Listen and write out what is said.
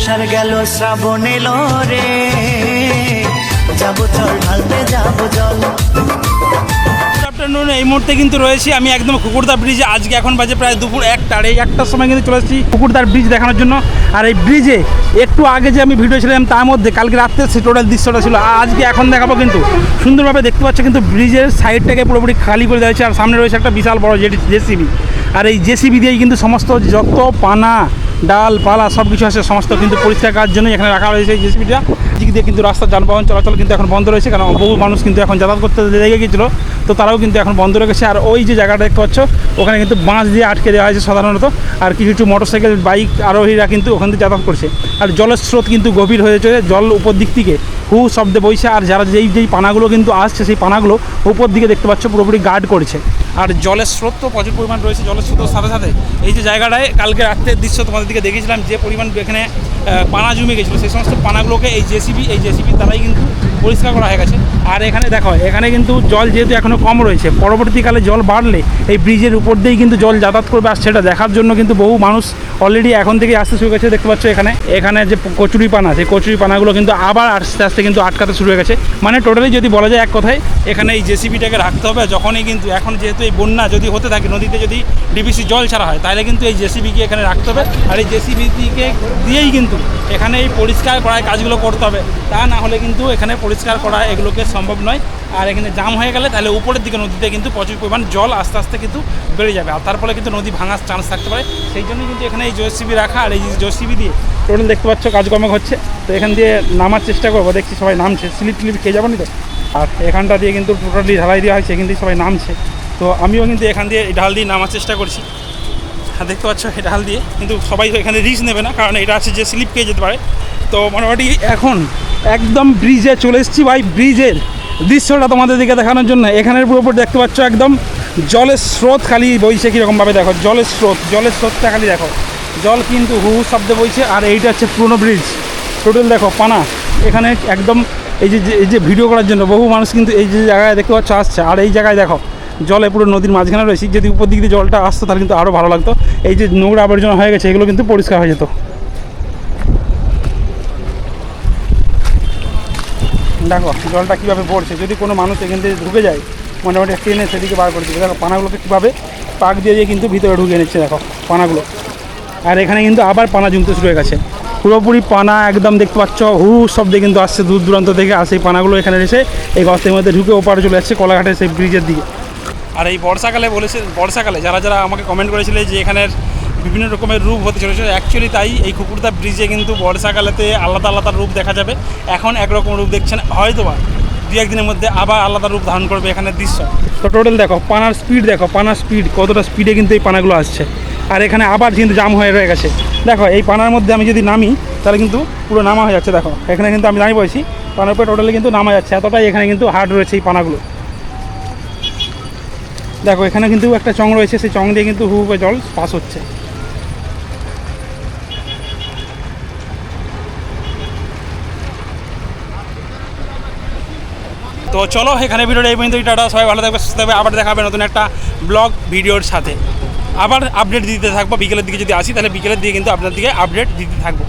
আষাঢ় গেল শ্রাবণ এলো রে, যাবো চল ঢালতে যাবো জল। আফটারনুন এই মুহূর্তে কিন্তু রয়েছি আমি একদম কুকুরদা ব্রিজে। আজকে এখন বাজে প্রায় দুপুর 1টা, এই 1টার সময় কিন্তু চলে এসেছি কুকুরদার ব্রিজ দেখানোর জন্য। আর এই ব্রিজে একটু আগে যে আমি ভিডিও ছিলাম তার মধ্যে কালকে রাত্রে সেই টোটাল দৃশ্যটা ছিল, আজকে এখন দেখাবো। কিন্তু সুন্দরভাবে দেখতে পাচ্ছ কিন্তু ব্রিজের সাইডটাকে পুরোপুরি খালি করে দেওয়া হয়েছে, আর সামনে রয়েছে একটা বিশাল বড় জেসিবি। আর এই জেসিবি দিয়েই কিন্তু সমস্ত যত পানা ডাল পালা সব কিছু আছে সমস্ত কিন্তু পরিষ্কার করার জন্য এখানে রাখা রয়েছে এই জেসিবিটা। দিক দিয়ে কিন্তু রাস্তার যানবাহন চলাচল কিন্তু এখন বন্ধ রয়েছে, কারণ বহু মানুষ কিন্তু এখন যাতায়াত করতে লেগে গিয়েছিলো, তো তারাও কিন্তু এখন বন্ধ রেখেছে। আর ওই যে জায়গাটা দেখতে পাচ্ছ ওখানে কিন্তু বাঁশ দিয়ে আটকে দেওয়া হয়েছে সাধারণত, আর কিছু কিছু মোটরসাইকেল বাইক আরোহীরা কিন্তু ওখান থেকে যাতায়াত করছে। আর জলের স্রোত কিন্তু গভীর হয়েছে, জল উপর দিক থেকে হু শব্দে বইছে, আর যারা যেই পানাগুলো কিন্তু আসছে সেই পানাগুলো উপর দিকে দেখতে পাচ্ছ পুরোপুরি গার্ড করছে। আর জলের স্রোত তো প্রচুর পরিমাণ রয়েছে, জলের স্রোতের সাথে সাথে এই যে জায়গাটায় কালকে রাত্রের দৃশ্য তোমাদের দিকে দেখেছিলাম যে পরিমাণ এখানে পানা জমে গেছিলো, সেই সমস্ত পানাগুলোকে এই জেসিবির দ্বারাই কিন্তু পরিষ্কার করা হয়ে গেছে। আর এখানে দেখো এখানে কিন্তু জল যেহেতু এখনও কম রয়েছে, পরবর্তীকালে জল বাড়লে এই ব্রিজের উপর দিয়েই কিন্তু জল যাতায়াত করবে, আর সেটা দেখার জন্য কিন্তু বহু মানুষ অলরেডি এখন থেকে আসতে শুরু করেছে। দেখতে পাচ্ছ এখানে যে কচুরি পানা, সেই কচুরি পানাগুলো কিন্তু আবার আস্তে আস্তে কিন্তু আটকাতে শুরু হয়ে গেছে। মানে টোটালি যদি বলা যায় এক কথায় এখানে এই জেসিবিটাকে রাখতে হবে। যখনই কিন্তু এখন যেহেতু এই বন্যা যদি হতে থাকে, নদীতে যদি ডিবিসি জল ছাড়া হয়, তাহলে কিন্তু এই জেসিবিকে এখানে রাখতে হবে। আর এই জেসিবিকে দিয়েই কিন্তু এখানে এই পরিষ্কার করার কাজগুলো করতে হবে, তা না হলে কিন্তু এখানে পরিষ্কার করা এগুলোকে সম্ভব নয়। আর এখানে জাম হয়ে গেলে তাহলে উপরের দিকে নদীতে কিন্তু প্রচুর পরিমাণ জল আস্তে আস্তে কিন্তু বেড়ে যাবে, আর তার ফলে কিন্তু নদী ভাঙার চান্স থাকতে পারে। সেই জন্য কিন্তু এখানে এই জেসিবি রাখা। আর এই জেসিবি দিয়ে টোটাল দেখতে পাচ্ছ কাজকর্ম হচ্ছে, তো এখান দিয়ে নামার চেষ্টা করবো। দেখছি সবাই নামছে, স্লিপ খেয়ে যাবো নি তো। আর এখানটা দিয়ে কিন্তু টোটালি ঢালাই দেওয়া হয়েছে, এখান দিয়ে সবাই নামছে, তো আমিও কিন্তু এখান দিয়ে ঢাল দিয়ে নামার চেষ্টা করছি। আর দেখতে পাচ্ছ এই ঢাল দিয়ে কিন্তু সবাই তো এখানে রিস্ক নেবে না, কারণ এটা আছে যে স্লিপ খেয়ে যেতে পারে। তো মোটামুটি এখন একদম ব্রিজে চলে এসেছি ভাই, ব্রিজের দৃশ্যটা তোমাদের দিকে দেখানোর জন্য। এখানের পুরোপুর দেখতে পাচ্ছ একদম জলের স্রোত খালি বইছে কীরকমভাবে দেখো, জলের স্রোতটা খালি দেখো, জল কিন্তু হু শব্দে বইছে। আর এইটা হচ্ছে পুরনো ব্রিজ, টোটাল দেখো পানা এখানে একদম। এই যে ভিডিও করার জন্য বহু মানুষ কিন্তু এই যে জায়গায় দেখতে পাচ্ছ আসছে, আর এই জায়গায় দেখো জলে পুরো নদীর মাঝখানে রয়েছে। যদি উপর দিক দিয়ে জলটা আসতো তাহলে কিন্তু আরও ভালো লাগতো। এই যে নোংরা আবর্জনা হয়ে গেছে এগুলো কিন্তু পরিষ্কার হয়ে যেত। দেখো জলটা কীভাবে পড়ছে, যদি কোনো মানুষ এখান থেকে ঢুকে যায় মোটামুটি ট্রেনে সেদিকে বার করে দেবে। দেখো পানাগুলোকে কীভাবে পাক দিয়ে কিন্তু ভিতরে ঢুকে নিচ্ছে দেখো পানাগুলো। আর এখানে কিন্তু আবার পানা জমতে শুরু হয়ে গেছে, পুরোপুরি পানা একদম দেখতে পাচ্ছ হু শব্দে কিন্তু আসছে দূর দূরান্ত থেকে। আর সেই পানাগুলো এখানে এসে এই গর্তের মধ্যে ঢুকে ওপারে চলে যাচ্ছে কলাঘাটের সেই ব্রিজের দিকে। আর এই বর্ষাকালে যারা আমাকে কমেন্ট করেছিল যে এখানের বিভিন্ন রকমের রূপ হতে চলেছে, অ্যাকচুয়ালি তাই। এই কুকুরদা ব্রিজে কিন্তু বর্ষাকালেতে আলাদা আলাদা রূপ দেখা যাবে। এখন একরকম রূপ দেখছেন, হয়তো বা দু একদিনের মধ্যে আবার আলাদা রূপ ধারণ করবে এখানের দৃশ্য। তো টোটাল দেখো পানার স্পিড কতটা স্পিডে কিন্তু এই পানাগুলো আসছে। আর এখানে আবার কিন্তু জাম হয়ে রয়ে গেছে। দেখো এই পানার মধ্যে আমি যদি নামি তাহলে কিন্তু পুরো নামা হয়ে যাচ্ছে। দেখো এখানে কিন্তু আমি দাঁড়িয়ে পড়েছি, পানার উপরে টোটালি কিন্তু নামা যাচ্ছে, এতটাই এখানে কিন্তু হার্ড রয়েছে এই পানাগুলো। দেখো এখানে কিন্তু একটা চং রয়েছে, সেই চং দিয়ে কিন্তু হু হু জল পাস হচ্ছে। তো চলো এখানে ভিডিওটা এই পর্যন্ত, টাটা, সবাই ভালো থাকবে, সুস্থ থাকবে। আবার দেখাবে নতুন একটা ব্লগ ভিডিওর সাথে। আবার আপডেট দিতে থাকবো, বিকেলের দিকে যদি আসি তাহলে বিকেলের দিকে কিন্তু আপনার দিকে আপডেট দিতে থাকবো।